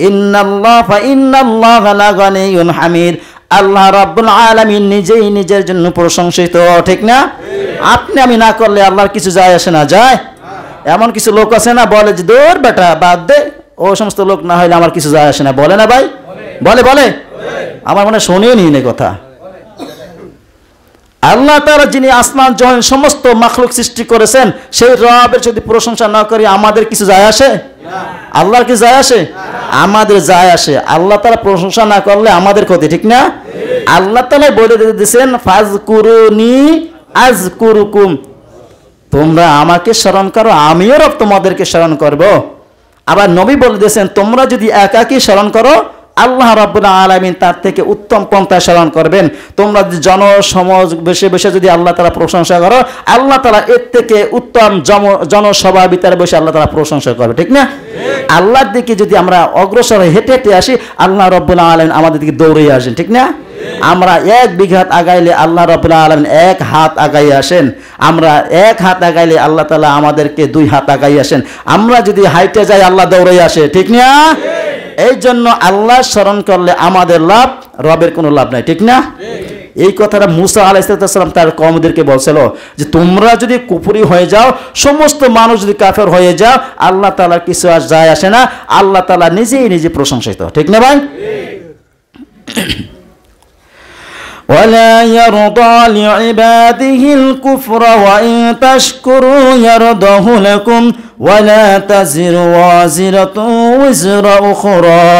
ইন্নাল্লাহা লাগানিয়ুন হামিদ। আল্লাহ রাব্বুল আলামিন নিজেই নিজের জন্য প্রশংসিত, ঠিক না? আপনি আমি না করলে আল্লাহর কিছু যায় আসে না, যায়? এমন কিছু লোক আছে না বলে যে দূর বেটা বাদ দে, ও সমস্ত লোক না হইলে আমার কিছু যায় আসে না, বলে না ভাই? বলে আমার মনে শুনিও নি কথা। আল্লাহ তাআলা যিনি আসমান জমিন সমস্ত মাখলুক সৃষ্টি করেছেন, সেই রবের যদি প্রশংসা না করি আমাদের কিছু যায় আসে? আল্লাহর কি যায় আসে? আমাদের যায় আসে। আল্লাহ তাআলা প্রশংসা না করলে আমাদের ক্ষতি, ঠিক না? আল্লাহ তাআলা বলে দিয়েছেন ফাজকুরুনি আযকুরুকুম, তোমরা আমাকে স্মরণ করো আমিও রব তোমাদেরকে স্মরণ করব। আবার নবী বলে দিয়েছেন তোমরা যদি একাকী স্মরণ করো আল্লাহ রাব্বুল আলামিন তার থেকে উত্তম পন্থায় স্মরণ করবেন। তোমরা যদি জনসমাজ বসে বসে যদি আল্লাহ তাআলা প্রশংসা করো, আল্লাহ তাআলা এর থেকে উত্তম জনসভা ভিতরে বসে আল্লাহ তাআলা প্রশংসা করবে, ঠিক না? আল্লাহর দিকে যদি আমরা অগ্রসর হেঁটে হেঁটে আসি, আল্লাহ রাব্বুল আলামিন আমাদের দিকে দৌড়ে আসেন, ঠিক না? আমরা 1 বিঘা আগাইলে আল্লাহ রাব্বুল আলামিন 1 হাত আগাই আসেন। আমরা 1 হাত আগাইলে আল্লাহ তাআলা আমাদেরকে 2 হাত আগাই আসেন। আমরা যদি হাইটে যাই আল্লাহ দৌড়ে আসে, ঠিক না? এই জন্য আল্লাহ স্মরণ করলে আমাদের লাভ, রবের কোনো লাভ নাই, ঠিক না? এই কথাটা মুসা আলাইহিস সালাম তার কওমদেরকে বলছিল যে তোমরা যদি কুফরি হয়ে যাও, সমস্ত মানুষ যদি কাফের হয়ে যাও, আল্লাহ তাআলার কিছু আর যায় আসে না, আল্লাহ তাআলা নিজেই নিজে প্রশংসিত, ঠিক না ভাই? ولا يرضى لعباده الكفر وإن تشكروا يرضه لكم ولا تزر وازرة وزر أخرى।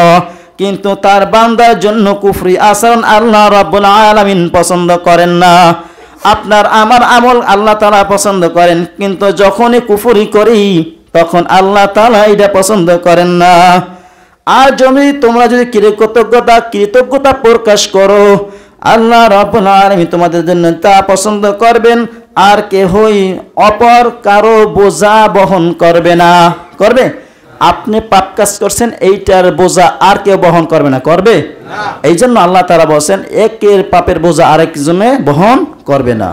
কিন্তু তার বান্দার জন্য কুফরি আচরণ আল্লাহ রাব্বুল আলামিন পছন্দ করেন না। আপনার আমার আমল আল্লাহ তাআলা পছন্দ করেন, কিন্তু যখনই কুফরি করি তখন আল্লাহ তাআলা এটা পছন্দ করেন না। আর তোমরা যদি কৃতজ্ঞতা প্রকাশ করো, আল্লাহ রাব্বুল আলামিন তোমাদের জন্য তা পছন্দ করবেন, আর কেহই অপর কারো বোঝা বহন করবে না। করবে? আপনি পাপ কাজ করছেন, এইটার বোঝা আর কেউ বহন করবে না, করবে? এই জন্য আল্লাহ তাআলা বলেন একের পাপের বোঝা আরেকজনে বহন করবে না।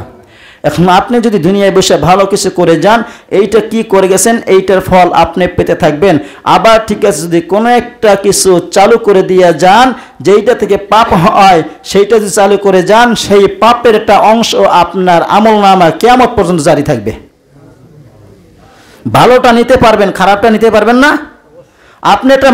এখন আপনি যদি দুনিয়ায় বসে ভালো কিছু করে যান, এইটা কি করে গেছেন এইটার ফল আপনি পেতে থাকবেন। আবার ঠিক আছে যদি কোনো একটা কিছু চালু করে দিয়ে যান যেইটা থেকে পাপ হয়, সেইটা যদি চালু করে যান, সেই পাপের একটা অংশ আপনার আমলনামা কিয়ামত পর্যন্ত জারি থাকবে। ভালোটা নিতে পারবেন, খারাপটা নিতে পারবেন না। আপনি একটা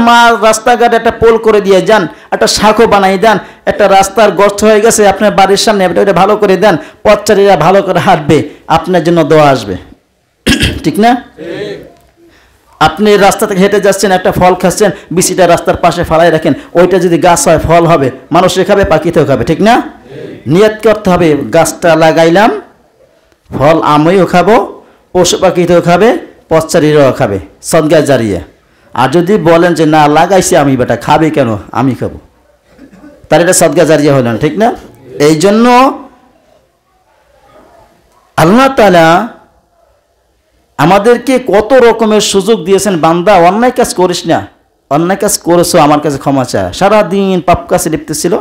রাস্তাঘাটে একটা পোল করে দিয়ে যান, একটা শাঁখো বানাই দেন, একটা রাস্তার গর্ত হয়ে গেছে আপনার বাড়ির সামনে, এটা ভালো করে দেন, পথচারীরা ভালো করে হাঁটবে, আপনার জন্য দোয়া আসবে, ঠিক না? আপনি রাস্তা থেকে হেঁটে যাচ্ছেন, একটা ফল খাচ্ছেন, বিচিটা রাস্তার পাশে ফালাই রাখেন, ওইটা যদি গাছ হয় ফল হবে, মানুষে খাবে, পাখিতেও খাবে, ঠিক না? নিয়ত করতে হবে গাছটা লাগাইলাম, ফল আমিও খাবো, পশু পাখিতেও খাবে, পথচারীরাও খাবে, সদকা জারিয়া। আর যদি বলেন যে না লাগাইছি আমি, বেটা খাবে কেন, আমি খাবো, তার এটা সদকা জারিয়া হলো না, ঠিক না? এই জন্য আল্লাহ তাআলা আমাদেরকে কত রকমের সুযোগ দিয়েছেন, বান্দা অন্যায় কাজ করিস না, অন্যায় কাজ করেছো আমার কাছে ক্ষমা চা। সারাদিন পাপ কাছে লিপ্ত ছিল,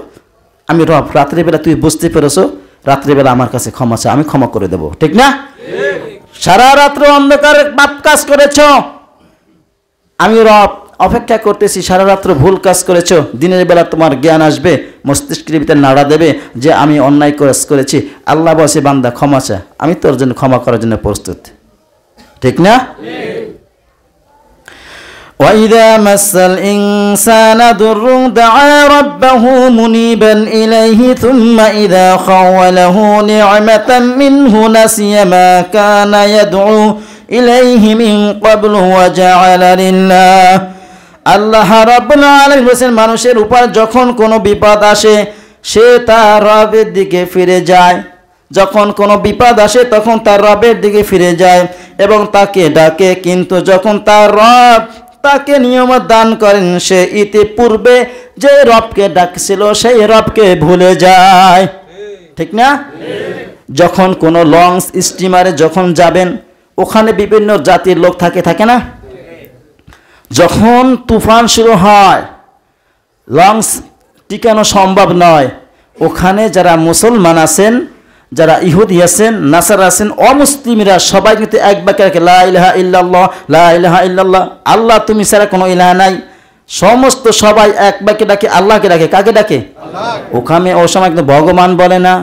আমি রব, রাত্রিবেলা তুই বুঝতে পেরেছো, রাত্রিবেলা আমার কাছে ক্ষমা চা, আমি ক্ষমা করে দেবো, ঠিক না? সারা রাত্র অন্ধকারে পাপ কাজ করেছ, আমি রব অপেক্ষা করতেছি, সারা রাত্র ভুল কাজ করেছ, দিনের বেলা তোমার জ্ঞান আসবে, মস্তিষ্কের ভিতরে নাড়া দেবে যে আমি অন্যায় কাজ করেছি। আল্লাহ বলছে বান্দা ক্ষমা চা, আমি তোর জন্য ক্ষমা করার জন্য প্রস্তুত, ঠিক না? وَإِذَا مَسَّ الْإِنسَانَ ضُرٌّ دَعَا رَبَّهُ مُنِيبًا إِلَيْهِ ثُمَّ إِذَا خَوَّلَهُ نِعْمَةً مِّنْهُ نَسِيَ مَا كَانَ يَدْعُو إِلَيْهِ مِنْ قَبْلُ وَجَعَلَ لِلَّهِ। আল্লাহ রাব্বুল আলামিন বলেন মানুষের উপর যখন কোনো বিপদ আসে সে তার রবের দিকে ফিরে যায়, যখন কোনো বিপদ আসে তখন তার রবের দিকে ফিরে যায় এবং তাকে ডাকে, কিন্তু যখন তার রব তাকে নিয়ামত দান করেন সে ইতিপূর্বে যে রবকে ডাকছিল সেই রবকে ভুলে যায়, ঠিক না? যখন কোনো লঞ্চ স্টিমারে যখন যাবেন, ওখানে বিভিন্ন জাতির লোক থাকে না? যখন তুফান শুরু হয়, লঞ্চ টিকানো সম্ভব নয়, ওখানে যারা মুসলমান আছেন, যারা ইহুদি আছেন, নাসারা আছেন, অমুসলিমরা সবাই কিন্তু এক বাক্যে লা ইলাহা ইল্লাল্লাহ, লা ইলাহা ইল্লাল্লাহ, আল্লাহ তুমি ছাড়া কোনো ইলাহ নাই, সমস্ত সবাই এক বাক্যে ডাকে, আল্লাহকে ডাকে। কাকে ডাকে? ওখানে ও সময় কিন্তু ভগবান বলে না,